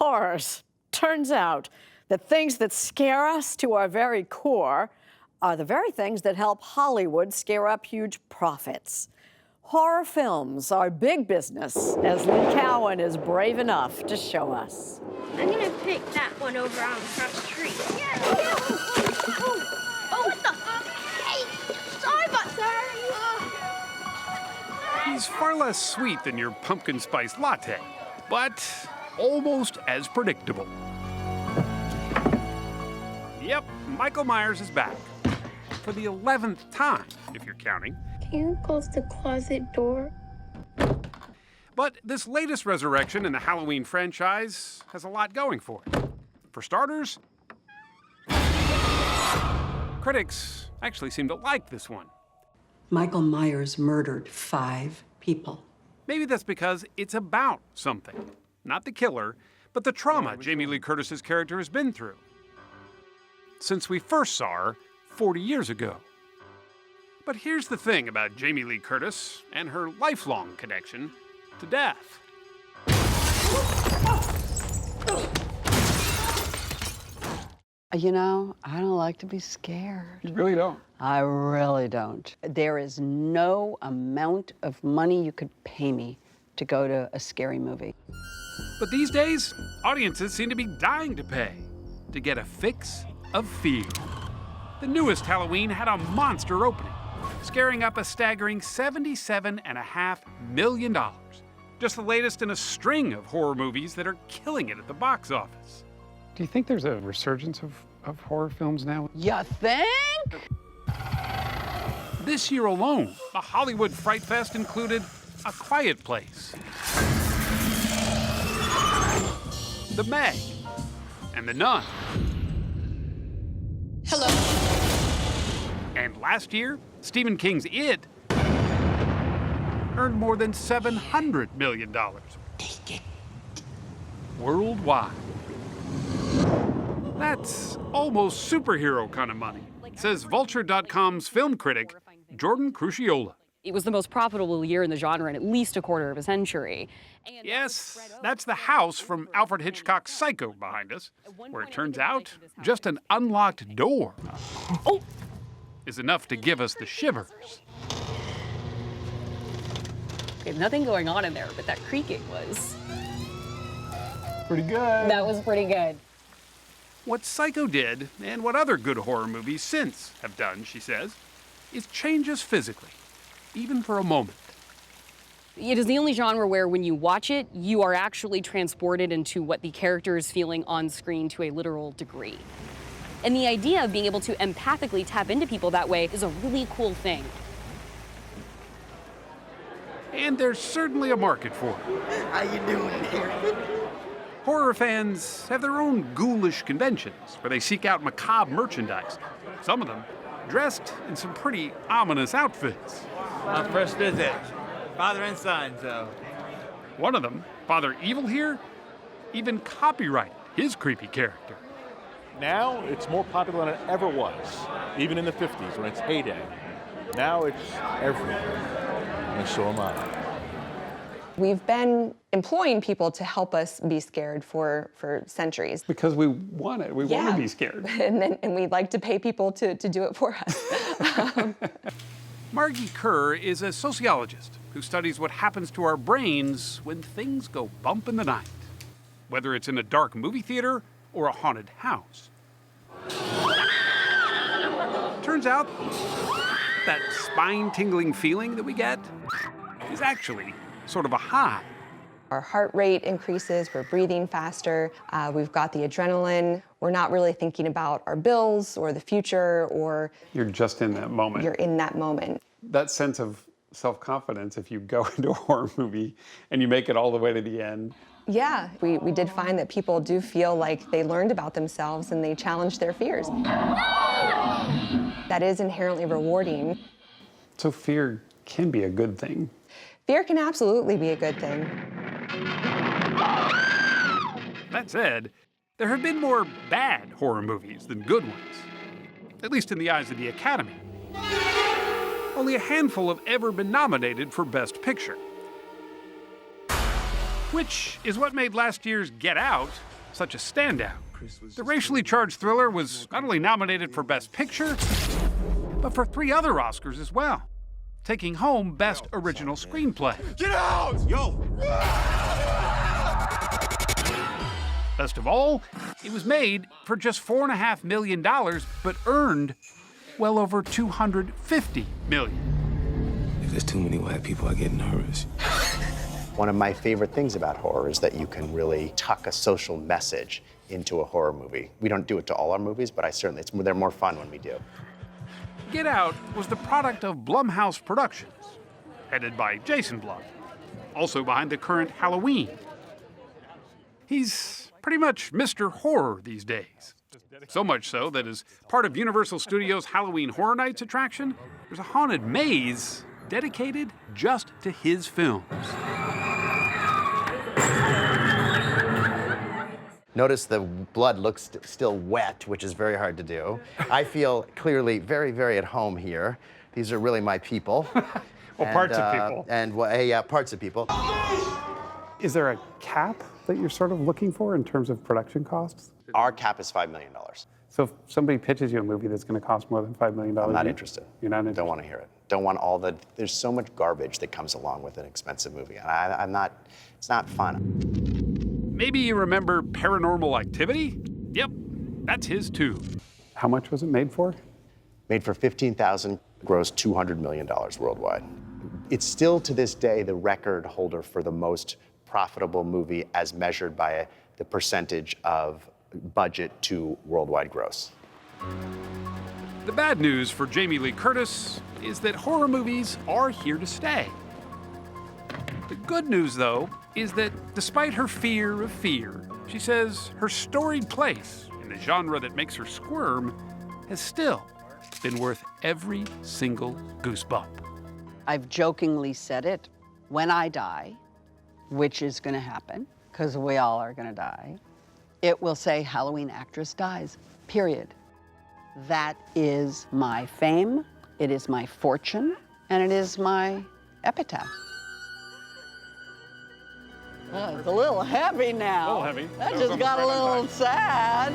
horrors. Turns out that things that scare us to our very core are the very things that help Hollywood scare up huge profits. Horror films are big business, as Lee Cowan is brave enough to show us. I'm gonna pick that one over on across the street. Yeah. Oh, what the? Hey, sorry about that. He's far less sweet than your pumpkin spice latte, but almost as predictable. Yep, Michael Myers is back. For the 11th time, if you're counting. Can you close the closet door? But this latest resurrection in the Halloween franchise has a lot going for it. For starters, critics actually seem to like this one. Michael Myers murdered 5 people. Maybe that's because it's about something. Not the killer, but the trauma Jamie Lee Curtis's character has been through. Since we first saw her 40 years ago. But here's the thing about Jamie Lee Curtis and her lifelong connection to death. You know, I don't like to be scared. You really don't? I really don't. There is no amount of money you could pay me to go to a scary movie. But these days, audiences seem to be dying to pay to get a fix of fear. The newest Halloween had a monster opening, scaring up a staggering $77.5 million. Just the latest in a string of horror movies that are killing it at the box office. Do you think there's a resurgence of horror films now? You think? This year alone, the Hollywood Fright Fest included A Quiet Place, The Meg, and The Nun. Hello. And last year, Stephen King's It earned more than $700 million. Take it. Worldwide. That's almost superhero kind of money, says Vulture.com's film critic, Jordan Crucchiola. It was the most profitable year in the genre in at least a quarter of a century. And yes, that's the house from Alfred Hitchcock's Psycho behind us, where it turns out just an unlocked door is enough to give us the shivers. Okay, nothing going on in there, but that creaking was Pretty good. That was pretty good. What Psycho did, and what other good horror movies since have done, she says, is change us physically, even for a moment. It is the only genre where when you watch it, you are actually transported into what the character is feeling on screen to a literal degree. And the idea of being able to empathically tap into people that way is a really cool thing. And there's certainly a market for it. How you doing here? Horror fans have their own ghoulish conventions where they seek out macabre merchandise. Some of them dressed in some pretty ominous outfits. My first visit, father and son, so. One of them, Father Evil here, even copyrighted his creepy character. Now it's more popular than it ever was, even in the 50s when it's heyday. Now it's everywhere, and so am I. We've been employing people to help us be scared for centuries. Because we want it. We want to be scared. And we'd like to pay people to do it for us. Margee Kerr is a sociologist who studies what happens to our brains when things go bump in the night, whether it's in a dark movie theater or a haunted house. Turns out that spine-tingling feeling that we get is actually sort of a high. Our heart rate increases, we're breathing faster, we've got the adrenaline. We're not really thinking about our bills or the future or... You're just in that moment. You're in that moment. That sense of self-confidence, if you go into a horror movie and you make it all the way to the end. Yeah, we did find that people do feel like they learned about themselves and they challenged their fears. That is inherently rewarding. So fear can be a good thing. Fear can absolutely be a good thing. That said, there have been more bad horror movies than good ones, at least in the eyes of the Academy. Only a handful have ever been nominated for Best Picture. which is what made last year's Get Out such a standout. The racially charged thriller was not only nominated for Best Picture, but for 3 other Oscars as well, taking home Best Original Screenplay. Get out! Yo! Best of all, it was made for just $4.5 million, but earned well over $250 million. If there's too many white people, I get nervous. One of my favorite things about horror is that you can really tuck a social message into a horror movie. We don't do it to all our movies, but they're more fun when we do. Get Out was the product of Blumhouse Productions, headed by Jason Blum, also behind the current Halloween. He's pretty much Mr. Horror these days. So much so that as part of Universal Studios' Halloween Horror Nights attraction, there's a haunted maze dedicated just to his films. Notice the blood looks still wet, which is very hard to do. I feel clearly very, very at home here. These are really my people. Well, parts of people. Yeah, parts of people. Is there a cap that you're sort of looking for in terms of production costs? Our cap is $5 million. So if somebody pitches you a movie that's going to cost more than $5 million, I'm not interested. You're not interested? Don't want to hear it. Don't want there's so much garbage that comes along with an expensive movie. And it's not fun. Maybe you remember Paranormal Activity? Yep, that's his too. How much was it made for? Made for $15,000, grossed $200 million worldwide. It's still to this day the record holder for the most profitable movie as measured by the percentage of budget to worldwide gross. The bad news for Jamie Lee Curtis is that horror movies are here to stay. The good news, though, is that despite her fear of fear, she says her storied place in the genre that makes her squirm has still been worth every single goosebump. I've jokingly said it, when I die, which is going to happen, because we all are going to die, it will say Halloween actress dies, period. That is my fame, it is my fortune, and it is my epitaph. It's a little heavy now. A little heavy. That just got a little sad.